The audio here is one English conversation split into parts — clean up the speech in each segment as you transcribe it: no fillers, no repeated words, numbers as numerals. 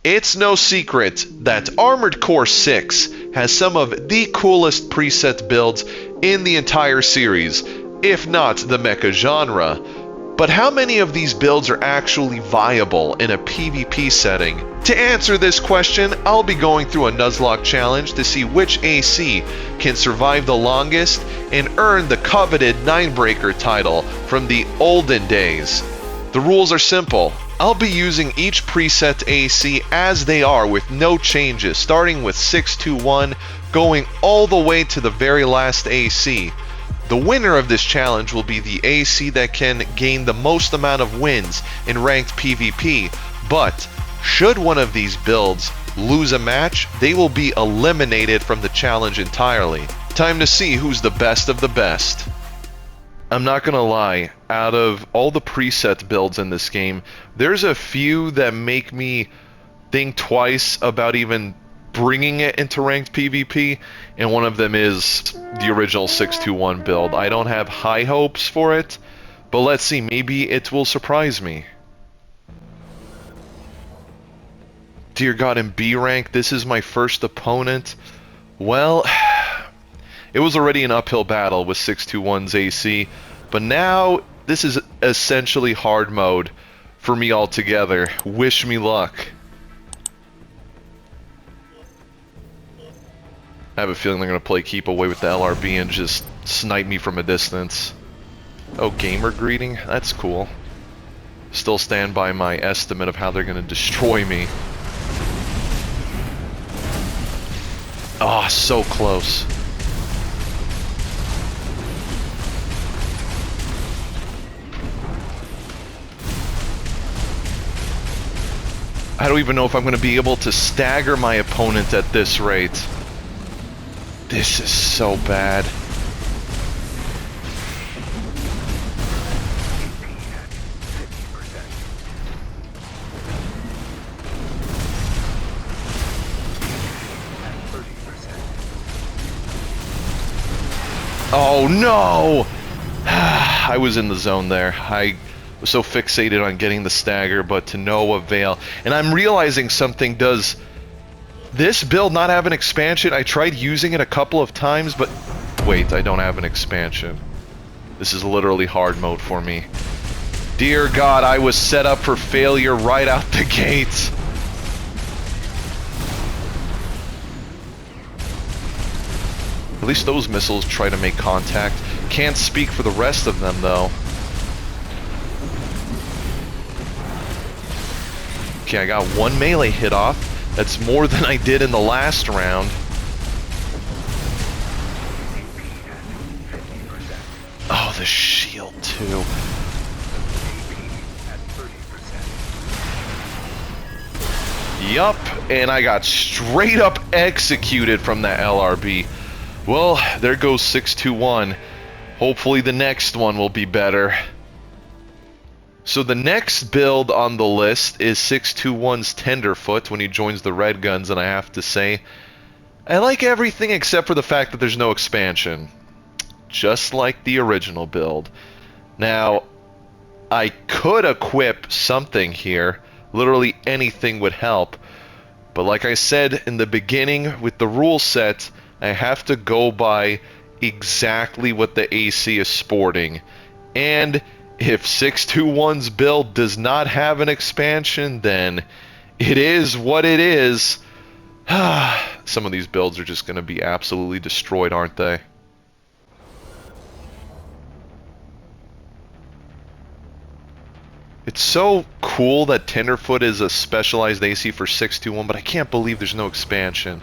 It's no secret that Armored Core 6 has some of the coolest preset builds in the entire series, if not the mecha genre. But how many of these builds are actually viable in a PvP setting? To answer this question, I'll be going through a Nuzlocke challenge to see which AC can survive the longest and earn the coveted Ninebreaker title from the olden days. The rules are simple. I'll be using each preset AC as they are with no changes, starting with 621, going all the way to the very last AC. The winner of this challenge will be the AC that can gain the most amount of wins in ranked PvP, but should one of these builds lose a match, they will be eliminated from the challenge entirely. Time to see who's the best of the best. I'm not gonna lie, out of all the preset builds in this game, there's a few that make me think twice about even bringing it into ranked PvP, and one of them is the original 621 build. I don't have high hopes for it, but let's see, maybe it will surprise me. Dear God, in B rank, this is my first opponent. Well, it was already an uphill battle with 621's AC, but now this is essentially hard mode for me altogether. Wish me luck. I have a feeling they're going to play keep away with the LRB and just snipe me from a distance. Oh, gamer greeting? That's cool. Still stand by my estimate of how they're going to destroy me. Ah, so close. I don't even know if I'm going to be able to stagger my opponent at this rate. This is so bad. Oh no! I was in the zone there. I was so fixated on getting the stagger, but to no avail. And I'm realizing something. Does this build not have an expansion? I tried using it a couple of times, but wait, I don't have an expansion. This is literally hard mode for me. Dear God, I was set up for failure right out the gate. At least those missiles try to make contact. Can't speak for the rest of them, though. Okay, I got one melee hit off. That's more than I did in the last round. Oh, the shield, too. Yup, and I got straight up executed from that LRB. Well, there goes 621. Hopefully the next one will be better. So the next build on the list is 621's Tenderfoot when he joins the Red Guns, and I have to say, I like everything except for the fact that there's no expansion. Just like the original build. Now, I could equip something here. Literally anything would help. But like I said in the beginning with the rule set, I have to go by exactly what the AC is sporting. And if 621's build does not have an expansion, then it is what it is. Some of these builds are just going to be absolutely destroyed, aren't they? It's so cool that Tenderfoot is a specialized AC for 621, but I can't believe there's no expansion.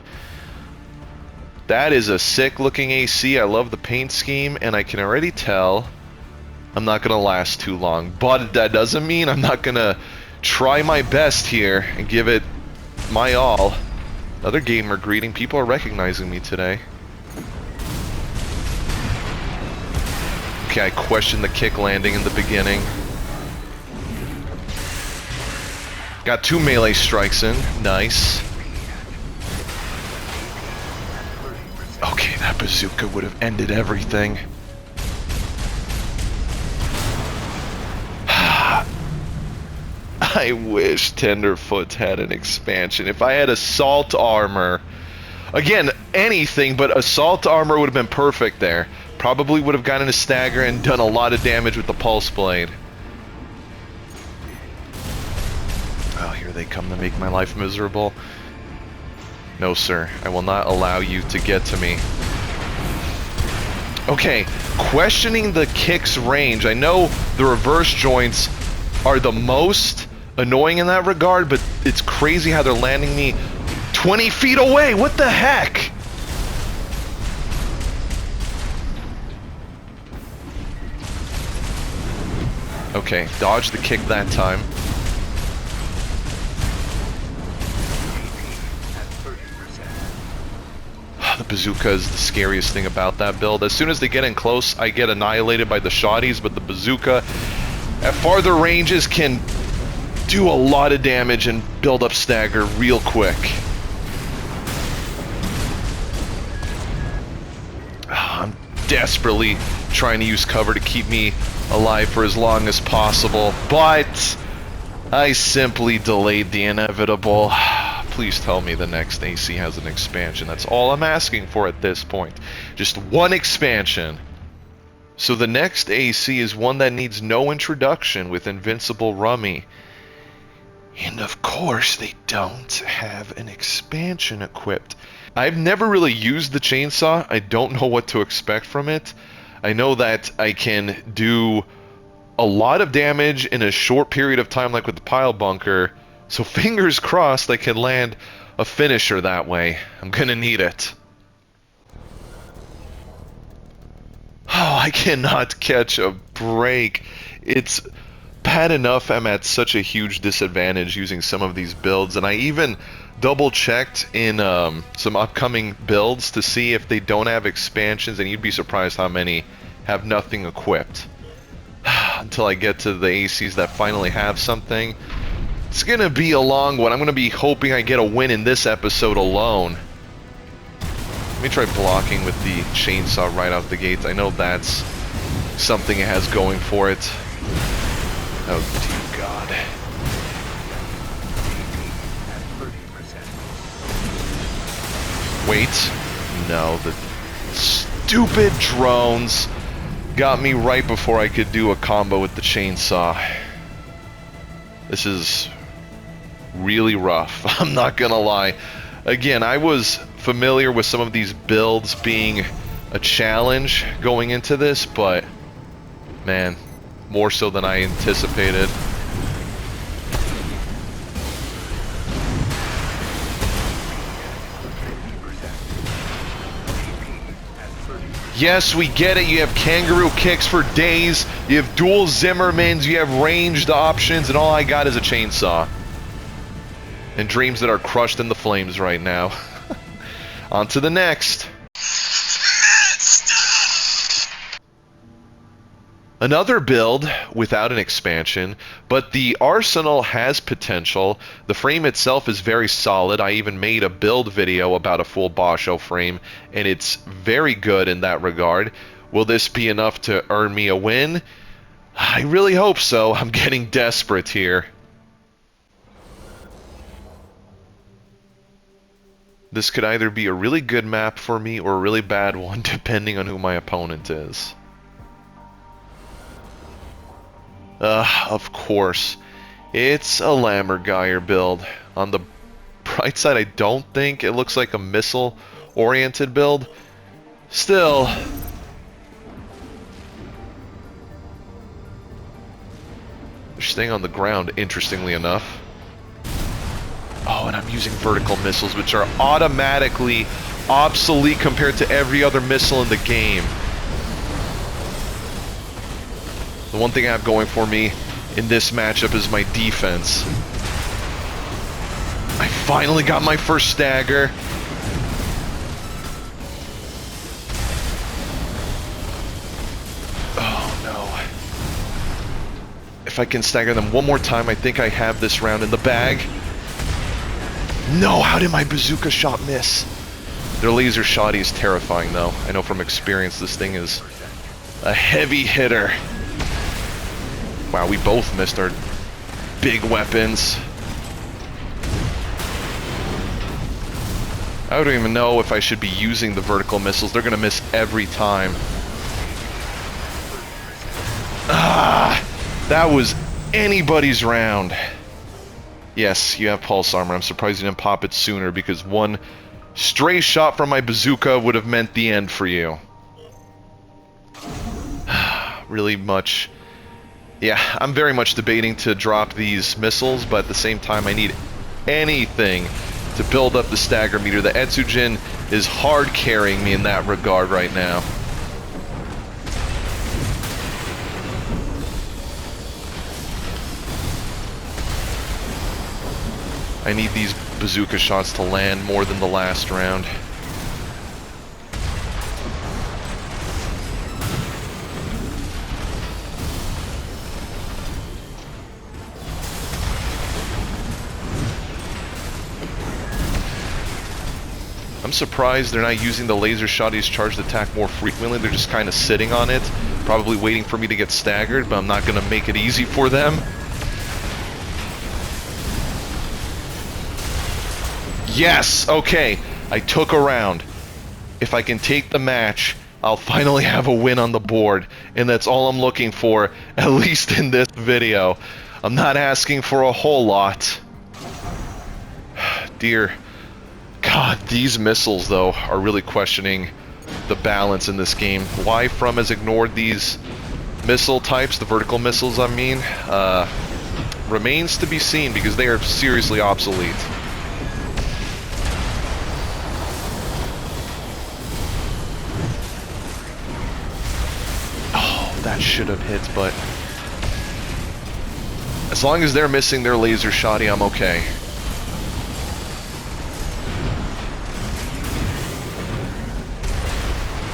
That is a sick looking AC. I love the paint scheme, and I can already tell I'm not going to last too long. But that doesn't mean I'm not going to try my best here and give it my all. Another gamer greeting. People are recognizing me today. Okay, I questioned the kick landing in the beginning. Got 2 melee strikes in. Nice. Okay, that bazooka would have ended everything. I wish Tenderfoot had an expansion. If I had assault armor, again, anything but assault armor would have been perfect there. Probably would have gotten a stagger and done a lot of damage with the pulse blade. Oh, here they come to make my life miserable. No, sir. I will not allow you to get to me. Okay, questioning the kick's range. I know the reverse joints are the most annoying in that regard, but it's crazy how they're landing me 20 feet away. What the heck? Okay, dodge the kick that time. The bazooka is the scariest thing about that build. As soon as they get in close, I get annihilated by the shotties, but the bazooka at farther ranges can do a lot of damage and build up stagger real quick. I'm desperately trying to use cover to keep me alive for as long as possible, but I simply delayed the inevitable. Please tell me the next AC has an expansion. That's all I'm asking for at this point. Just one expansion. So the next AC is one that needs no introduction with Invincible Rummy. And of course they don't have an expansion equipped. I've never really used the chainsaw. I don't know what to expect from it. I know that I can do a lot of damage in a short period of time, like with the pile bunker. So fingers crossed I can land a finisher that way. I'm gonna need it. Oh, I cannot catch a break. It's bad enough I'm at such a huge disadvantage using some of these builds, and I even double checked in some upcoming builds to see if they don't have expansions, and you'd be surprised how many have nothing equipped. Until I get to the ACs that finally have something. It's gonna be a long one. I'm gonna be hoping I get a win in this episode alone. Let me try blocking with the chainsaw right out the gate. I know that's something it has going for it. Oh dear God. Wait. No, the stupid drones got me right before I could do a combo with the chainsaw. This is really rough. I'm not gonna lie. Again, I was familiar with some of these builds being a challenge going into this, but man, more so than I anticipated. Yes, we get it. You have kangaroo kicks for days. You have dual Zimmermans. You have ranged options, and all I got is a chainsaw. And dreams that are crushed in the flames right now. On to the next. Another build without an expansion, but the arsenal has potential. The frame itself is very solid. I even made a build video about a full Basho frame, and it's very good in that regard. Will this be enough to earn me a win? I really hope so. I'm getting desperate here. This could either be a really good map for me or a really bad one, depending on who my opponent is. Of course. It's a Lammergeier build. On the bright side, I don't think it looks like a missile-oriented build. Still... they're staying on the ground, interestingly enough. Oh, and I'm using vertical missiles, which are automatically obsolete compared to every other missile in the game. The one thing I have going for me in this matchup is my defense. I finally got my first stagger. Oh no. If I can stagger them one more time, I think I have this round in the bag. No, how did my bazooka shot miss? Their laser shotty is terrifying though. I know from experience this thing is a heavy hitter. Wow, we both missed our big weapons. I don't even know if I should be using the vertical missiles. They're gonna miss every time. Ah, that was anybody's round. Yes, you have pulse armor. I'm surprised you didn't pop it sooner, because one stray shot from my bazooka would have meant the end for you. Really much. Yeah, I'm very much debating to drop these missiles, but at the same time I need anything to build up the stagger meter. The Etsujin is hard carrying me in that regard right now. I need these bazooka shots to land more than the last round. I'm surprised they're not using the laser shotty's charged attack more frequently. They're just kind of sitting on it, probably waiting for me to get staggered, but I'm not going to make it easy for them. Yes! Okay, I took a round. If I can take the match, I'll finally have a win on the board, and that's all I'm looking for, at least in this video. I'm not asking for a whole lot. Dear God, these missiles, though, are really questioning the balance in this game. Why From has ignored these missile types, the vertical missiles, I mean, remains to be seen, because they are seriously obsolete. Oh, that should have hit, but as long as they're missing their laser shotty, I'm okay.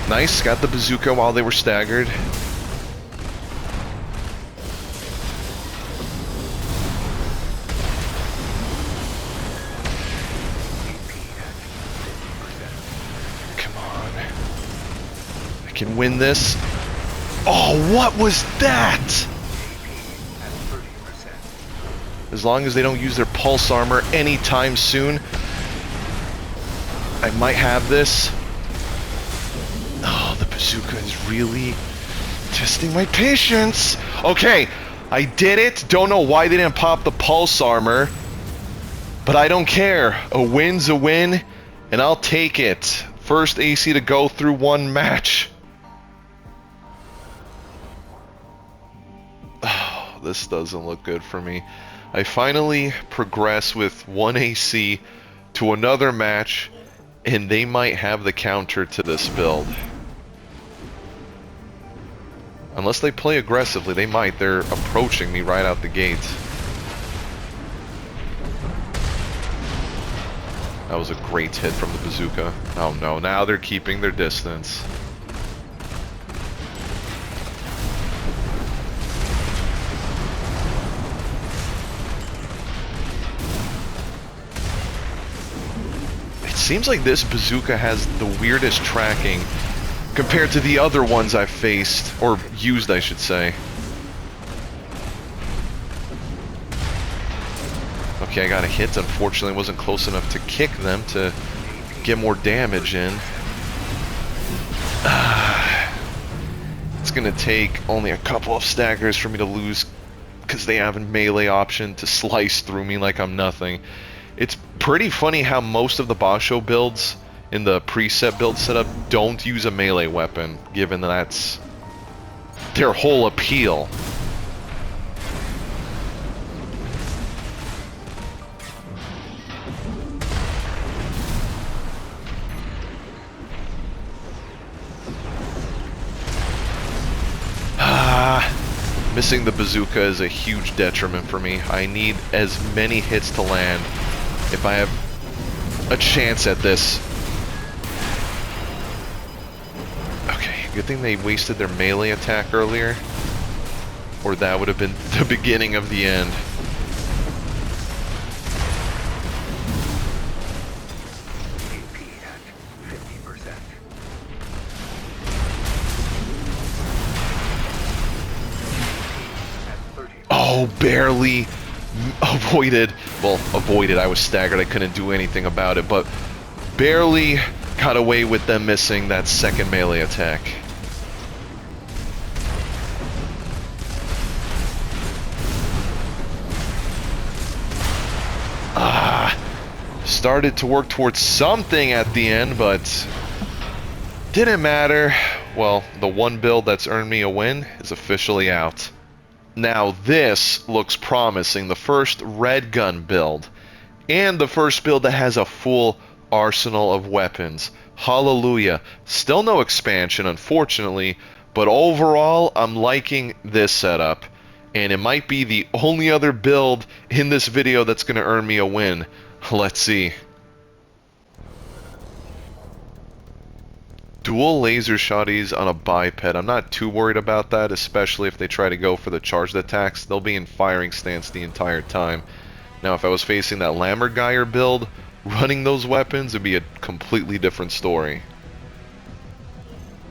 Nice, got the bazooka while they were staggered. Come on. I can win this. Oh, what was that? As long as they don't use their pulse armor anytime soon, I might have this. Oh, the bazooka is really testing my patience. Okay, I did it. Don't know why they didn't pop the pulse armor, but I don't care. A win's a win, and I'll take it. First AC to go through one match. Oh, this doesn't look good for me. I finally progress with one AC to another match, and they might have the counter to this build. Unless they play aggressively, they might. They're approaching me right out the gate. That was a great hit from the bazooka. Oh no, now they're keeping their distance. It seems like this bazooka has the weirdest tracking compared to the other ones I've faced, or used, I should say. Okay, I got a hit. Unfortunately, wasn't close enough to kick them to get more damage in. It's gonna take only a couple of staggers for me to lose, because they have a melee option to slice through me like I'm nothing. It's pretty funny how most of the Basho builds in the preset build setup don't use a melee weapon, given that that's their whole appeal. Missing the bazooka is a huge detriment for me. I need as many hits to land if I have a chance at this. Okay, good thing they wasted their melee attack earlier, or that would have been the beginning of the end. Oh, barely avoided, well, avoided, I was staggered, I couldn't do anything about it, but barely got away with them missing that second melee attack. Started to work towards something at the end, but didn't matter. Well, the one build that's earned me a win is officially out. Now this looks promising, the first red gun build, and the first build that has a full arsenal of weapons. Hallelujah. Still no expansion, unfortunately, but overall, I'm liking this setup, and it might be the only other build in this video that's going to earn me a win. Let's see. Dual laser shotties on a biped. I'm not too worried about that, especially if they try to go for the charged attacks. They'll be in firing stance the entire time. Now, if I was facing that Lammergeier build, running those weapons would be a completely different story.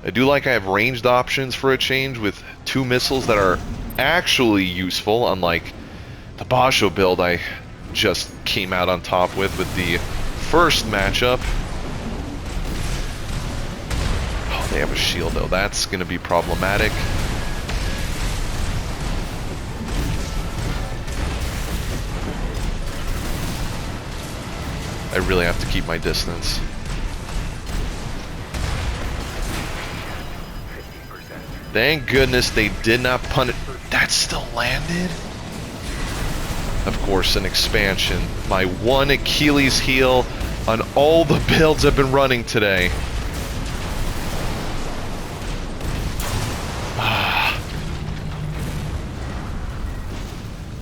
I do like I have ranged options for a change with 2 missiles that are actually useful, unlike the Basho build I just came out on top with the first matchup. Oh, they have a shield though. That's going to be problematic. I really have to keep my distance. Thank goodness they did not punt it. That still landed? Of course, an expansion. My one Achilles heel on all the builds I've been running today.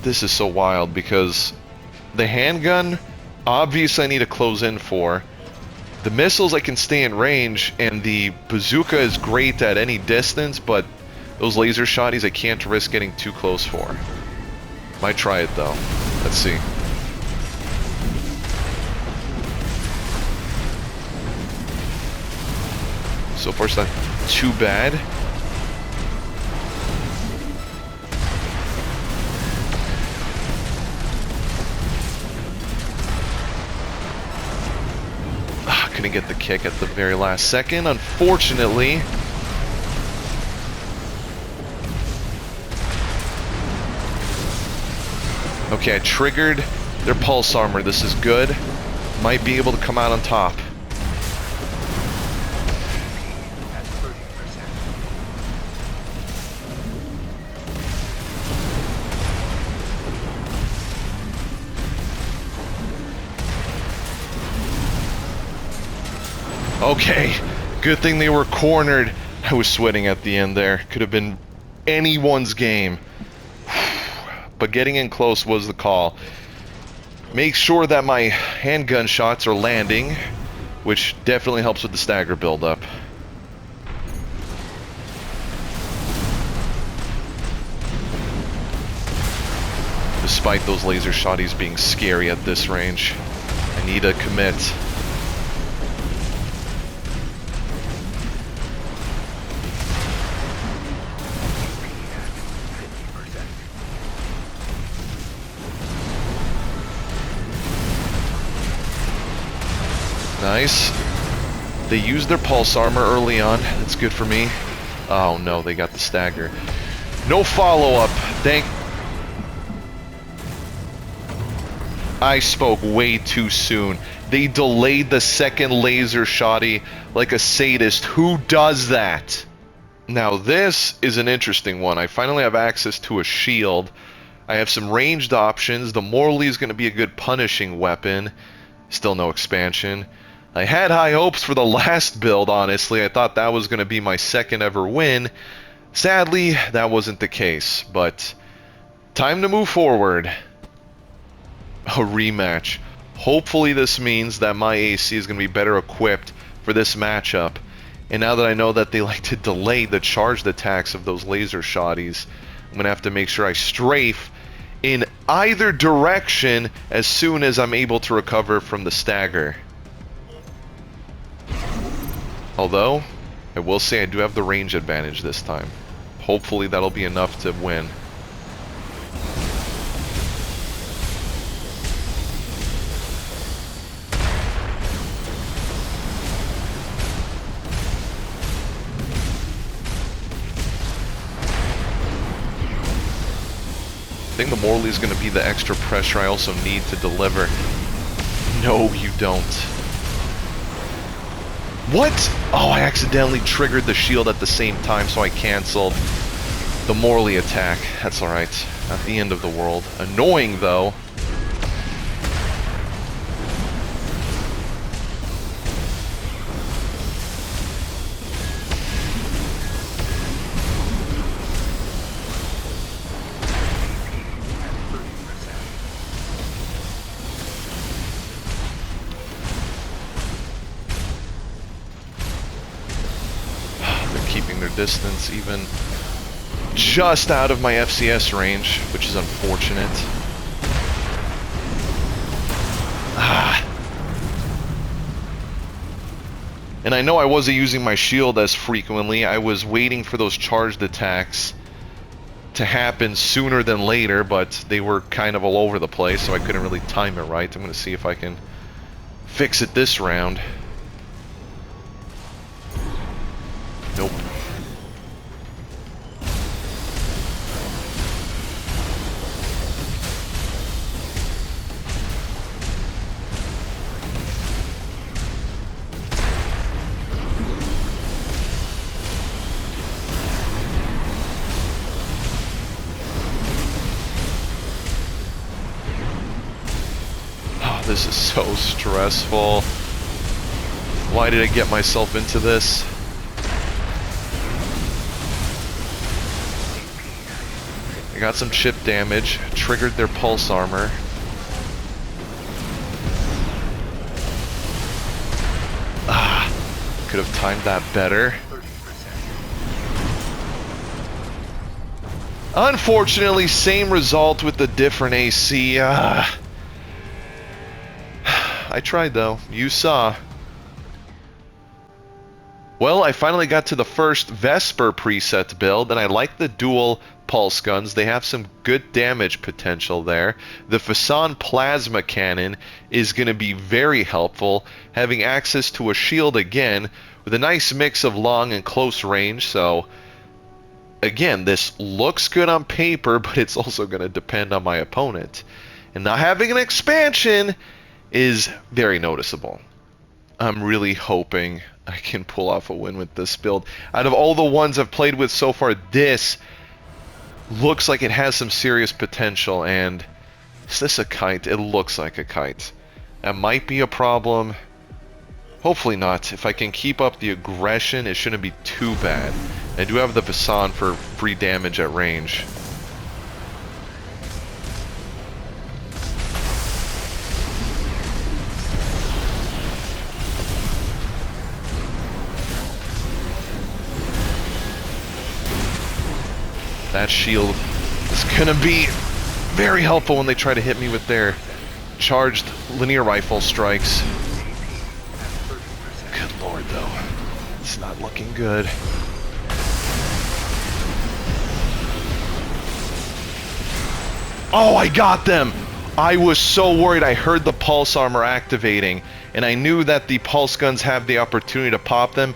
This is so wild because the handgun, obviously I need to close in for. The missiles I can stay in range, and the bazooka is great at any distance, but those laser shotties I can't risk getting too close for. Might try it though. Let's see. So far it's not too bad. Couldn't get the kick at the very last second, unfortunately. Okay, I triggered their pulse armor. This is good. Might be able to come out on top. Okay, good thing they were cornered. I was sweating at the end there. Could have been anyone's game. But getting in close was the call. Make sure that my handgun shots are landing, which definitely helps with the stagger buildup. Despite those laser shotties being scary at this range, I need to commit. Nice. They used their pulse armor early on. That's good for me. Oh no, they got the stagger. No follow-up. I spoke way too soon. They delayed the second laser shotty like a sadist. Who does that? Now this is an interesting one. I finally have access to a shield. I have some ranged options. The Morley is going to be a good punishing weapon. Still no expansion. I had high hopes for the last build, honestly. I thought that was going to be my second ever win. Sadly, that wasn't the case, but time to move forward. A rematch. Hopefully this means that my AC is going to be better equipped for this matchup. And now that I know that they like to delay the charged attacks of those laser shotties, I'm going to have to make sure I strafe in either direction as soon as I'm able to recover from the stagger. Although, I will say I do have the range advantage this time. Hopefully that'll be enough to win. Morley is going to be the extra pressure I also need to deliver. No, you don't. What? Oh, I accidentally triggered the shield at the same time, so I canceled the Morley attack. That's alright. Not the end of the world. Annoying, though. Keeping their distance even just out of my FCS range, which is unfortunate. And I know I wasn't using my shield as frequently. I was waiting for those charged attacks to happen sooner than later, but they were kind of all over the place, so I couldn't really time it right. I'm going to see if I can fix it this round. Nope. Oh, this is so stressful. Why did I get myself into this? I got some chip damage, triggered their pulse armor. Could have timed that better. Unfortunately, same result with the different AC. I tried though, you saw. Well, I finally got to the first Vesper preset build, and I like the dual pulse guns. They have some good damage potential there. The Fasan plasma cannon is going to be very helpful, having access to a shield again, with a nice mix of long and close range. So, again, this looks good on paper, but it's also going to depend on my opponent. And not having an expansion is very noticeable. I'm really hoping I can pull off a win with this build. Out of all the ones I've played with so far, this looks like it has some serious potential. And is this a kite? It looks like a kite. That might be a problem. Hopefully not. If I can keep up the aggression, it shouldn't be too bad. I do have the Vasan for free damage at range. That shield is gonna be very helpful when they try to hit me with their charged linear rifle strikes. Good lord, though. It's not looking good. Oh, I got them! I was so worried. I heard the pulse armor activating, and I knew that the pulse guns have the opportunity to pop them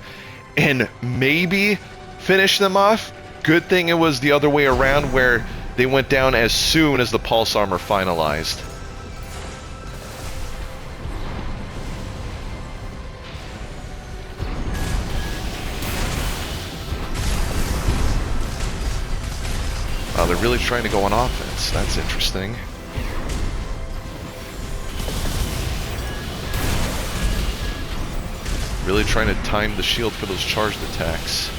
and maybe finish them off. Good thing it was the other way around, where they went down as soon as the pulse armor finalized. Oh, they're really trying to go on offense. That's interesting. Really trying to time the shield for those charged attacks.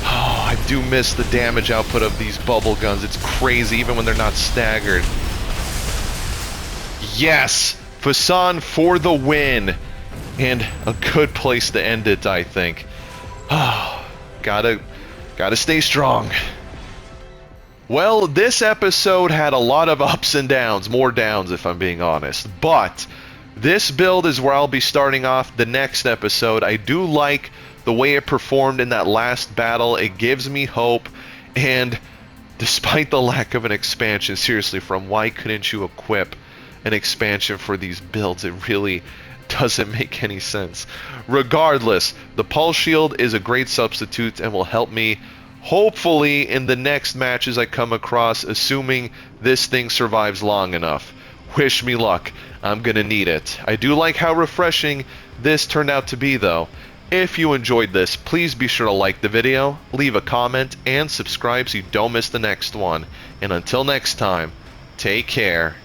Oh, I do miss the damage output of these bubble guns. It's crazy, even when they're not staggered. Yes! Fasan for the win! And a good place to end it, I think. Oh, gotta stay strong. Well, this episode had a lot of ups and downs. More downs, if I'm being honest. But this build is where I'll be starting off the next episode. I do like the way it performed in that last battle. It gives me hope, and despite the lack of an expansion, seriously, from why couldn't you equip an expansion for these builds? It really doesn't make any sense. Regardless, the Pulse Shield is a great substitute and will help me hopefully in the next matches I come across, assuming this thing survives long enough. Wish me luck. I'm gonna need it. I do like how refreshing this turned out to be, though. If you enjoyed this, please be sure to like the video, leave a comment, and subscribe so you don't miss the next one. And until next time, take care.